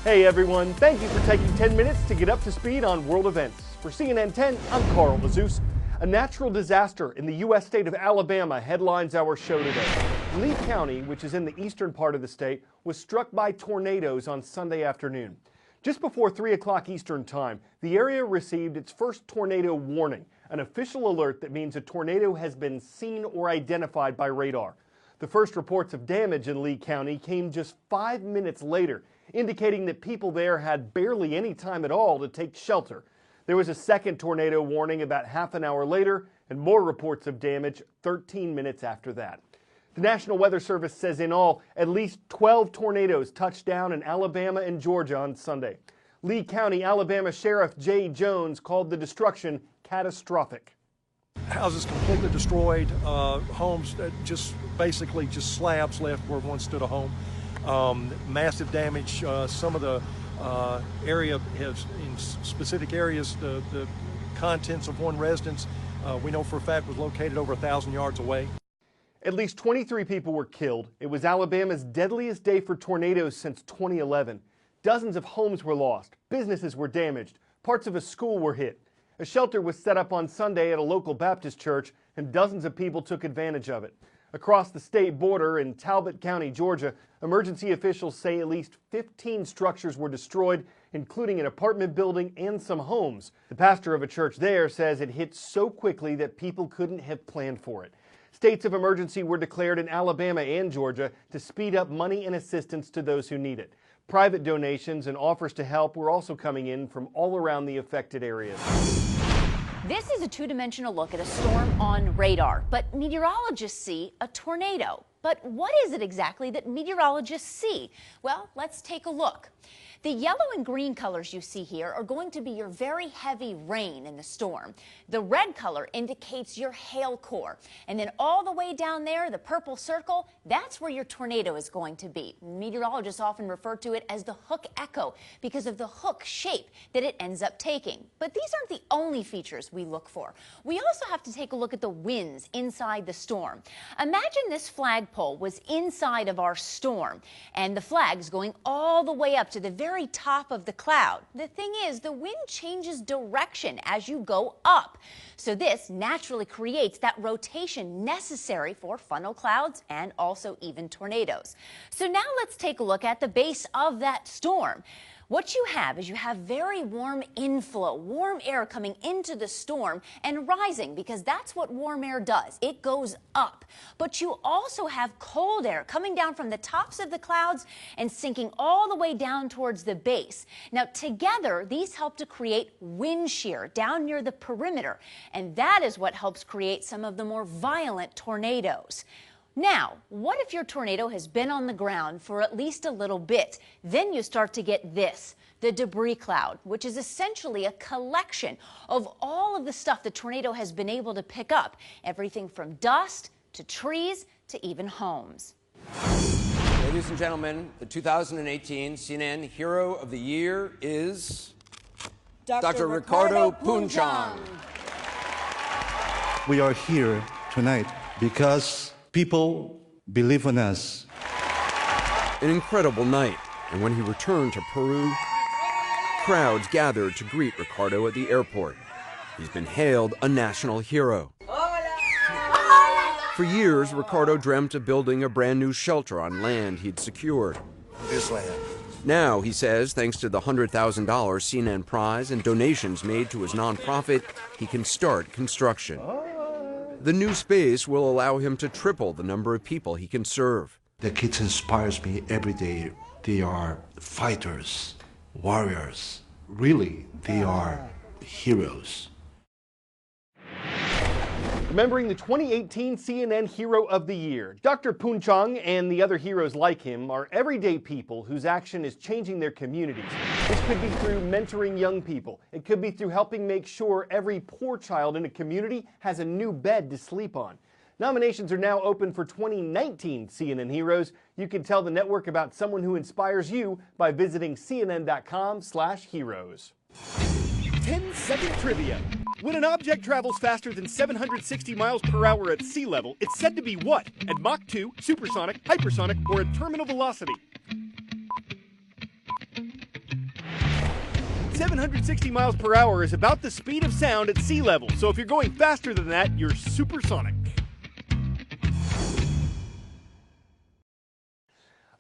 Hey everyone, thank you for taking 10 minutes to get up to speed on world events. For CNN 10, I'm Carl the Zeus. A natural disaster in the U.S. state of Alabama headlines our show today. Lee County, which is in the eastern part of the state, was struck by tornadoes on Sunday afternoon. Just before 3 o'clock Eastern time, the area received its first tornado warning, an official alert that means a tornado has been seen or identified by radar. The first reports of damage in Lee County came just 5 minutes later, indicating that people there had barely any time at all to take shelter. There was a second tornado warning about half an hour later, and more reports of damage 13 minutes after that. The National Weather Service says in all, at least 12 tornadoes touched down in Alabama and Georgia on Sunday. Lee County, Alabama Sheriff Jay Jones called the destruction catastrophic. Houses completely destroyed, homes just slabs left where once stood a home. Massive damage. Some of the area has, in specific areas, the contents of one residence we know for a fact was located over 1,000 yards away. At least 23 people were killed. It was Alabama's deadliest day for tornadoes since 2011. Dozens of homes were lost. Businesses were damaged. Parts of a school were hit. A shelter was set up on Sunday at a local Baptist church, and dozens of people took advantage of it. Across the state border in Talbot County, Georgia, emergency officials say at least 15 structures were destroyed, including an apartment building and some homes. The pastor of a church there says it hit so quickly that people couldn't have planned for it. States of emergency were declared in Alabama and Georgia to speed up money and assistance to those who need it. Private donations and offers to help were also coming in from all around the affected areas. This is a two-dimensional look at a storm on radar, but meteorologists see a tornado. But what is it exactly that meteorologists see? Well, let's take a look. The yellow and green colors you see here are going to be your very heavy rain in the storm. The red color indicates your hail core. And then all the way down there, the purple circle, that's where your tornado is going to be. Meteorologists often refer to it as the hook echo because of the hook shape that it ends up taking. But these aren't the only features we look for. We also have to take a look at the winds inside the storm. Imagine this flagpole was inside of our storm, and the flag's going all the way up to the very top of the cloud. The thing is, the wind changes direction as you go up. So this naturally creates that rotation necessary for funnel clouds and also even tornadoes. So now let's take a look at the base of that storm. What you have is you have very warm inflow, warm air coming into the storm and rising, because that's what warm air does. It goes up. But you also have cold air coming down from the tops of the clouds and sinking all the way down towards the base. Now together, these help to create wind shear down near the perimeter, and that is what helps create some of the more violent tornadoes. Now, what if your tornado has been on the ground for at least a little bit? Then you start to get this, the debris cloud, which is essentially a collection of all of the stuff the tornado has been able to pick up, everything from dust to trees to even homes. Ladies and gentlemen, the 2018 CNN Hero of the Year is Dr. Ricardo Punchang. We are here tonight because people believe in us. An incredible night, and when he returned to Peru, crowds gathered to greet Ricardo at the airport. He's been hailed a national hero. For years, Ricardo dreamt of building a brand new shelter on land he'd secured. This land. Now, he says, thanks to the $100,000 CNN prize and donations made to his nonprofit, he can start construction. The new space will allow him to triple the number of people he can serve. The kids inspires me every day. They are fighters, warriors. Really, they are heroes. Remembering the 2018 CNN Hero of the Year, Dr. Punchang and the other heroes like him are everyday people whose action is changing their communities. This could be through mentoring young people. It could be through helping make sure every poor child in a community has a new bed to sleep on. Nominations are now open for 2019 CNN Heroes. You can tell the network about someone who inspires you by visiting cnn.com/heroes. 10-second trivia. When an object travels faster than 760 miles per hour at sea level, it's said to be what? At Mach 2, supersonic, hypersonic, or at terminal velocity? 760 miles per hour is about the speed of sound at sea level, so if you're going faster than that, you're supersonic.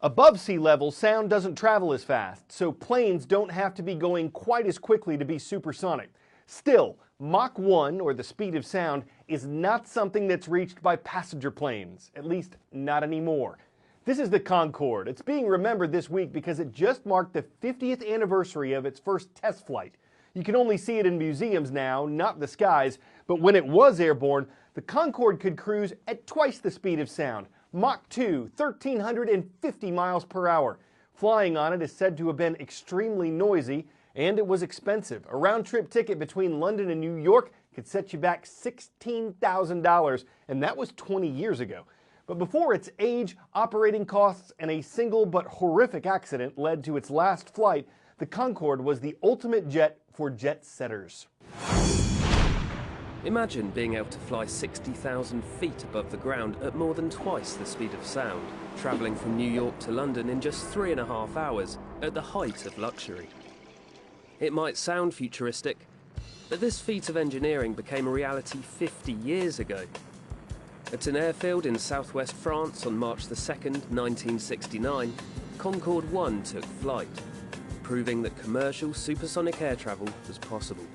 Above sea level, sound doesn't travel as fast, so planes don't have to be going quite as quickly to be supersonic. Still, Mach 1, or the speed of sound, is not something that's reached by passenger planes, at least not anymore. This is the Concorde. It's being remembered this week because it just marked the 50th anniversary of its first test flight. You can only see it in museums now, not the skies, but when it was airborne, the Concorde could cruise at twice the speed of sound. Mach 2, 1,350 miles per hour. Flying on it is said to have been extremely noisy, and it was expensive. A round-trip ticket between London and New York could set you back $16,000, and that was 20 years ago. But before its age, operating costs, and a single but horrific accident led to its last flight, the Concorde was the ultimate jet for jet setters. Imagine being able to fly 60,000 feet above the ground at more than twice the speed of sound, travelling from New York to London in just 3.5 hours at the height of luxury. It might sound futuristic, but this feat of engineering became a reality 50 years ago. At an airfield in southwest France on March 2nd, 1969, Concorde 1 took flight, proving that commercial supersonic air travel was possible.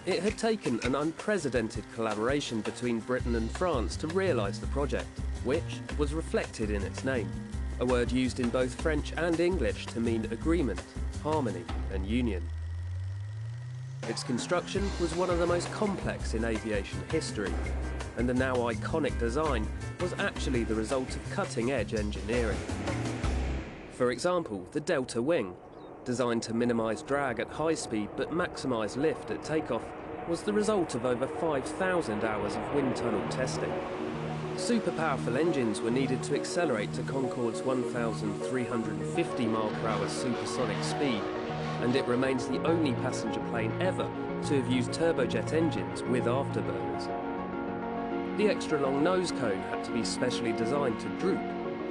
It had taken an unprecedented collaboration between Britain and France to realise the project, which was reflected in its name, a word used in both French and English to mean agreement, harmony and union. Its construction was one of the most complex in aviation history, and the now iconic design was actually the result of cutting-edge engineering. For example, the Delta wing, designed to minimise drag at high speed but maximise lift at takeoff, was the result of over 5,000 hours of wind tunnel testing. Super powerful engines were needed to accelerate to Concorde's 1,350 mph supersonic speed, and it remains the only passenger plane ever to have used turbojet engines with afterburners. The extra long nose cone had to be specially designed to droop,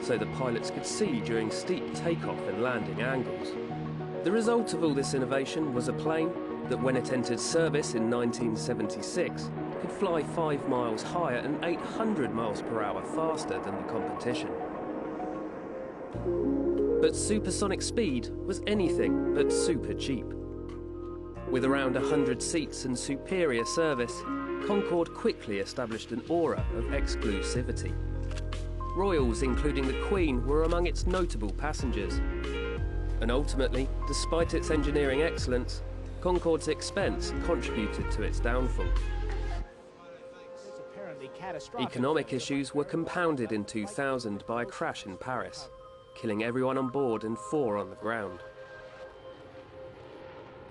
so the pilots could see during steep takeoff and landing angles. The result of all this innovation was a plane that, when it entered service in 1976, could fly 5 miles higher and 800 miles per hour faster than the competition. But supersonic speed was anything but super cheap. With around 100 seats and superior service, Concorde quickly established an aura of exclusivity. Royals, including the Queen, were among its notable passengers. And ultimately, despite its engineering excellence, Concorde's expense contributed to its downfall. Economic issues were compounded in 2000 by a crash in Paris, killing everyone on board and 4 on the ground.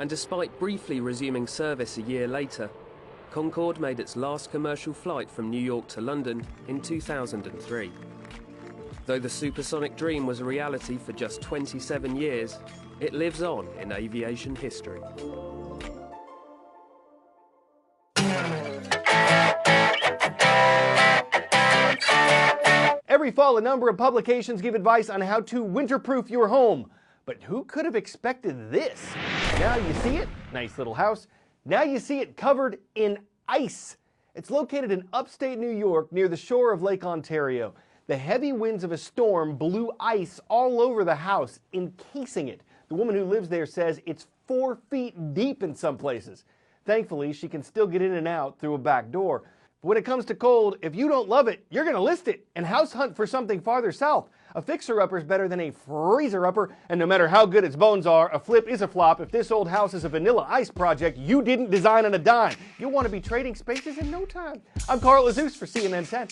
And despite briefly resuming service a year later, Concorde made its last commercial flight from New York to London in 2003. Though the supersonic dream was a reality for just 27 years, it lives on in aviation history. Every fall, a number of publications give advice on how to winterproof your home. But who could have expected this? Now you see it, nice little house. Now you see it covered in ice. It's located in upstate New York near the shore of Lake Ontario. The heavy winds of a storm blew ice all over the house, encasing it. The woman who lives there says it's 4 feet deep in some places. Thankfully, she can still get in and out through a back door. But when it comes to cold, if you don't love it, you're going to list it and house hunt for something farther south. A fixer-upper is better than a freezer-upper, and no matter how good its bones are, a flip is a flop. If this old house is a vanilla ice project you didn't design on a dime, you'll want to be trading spaces in no time. I'm Carl Azus for CNN 10.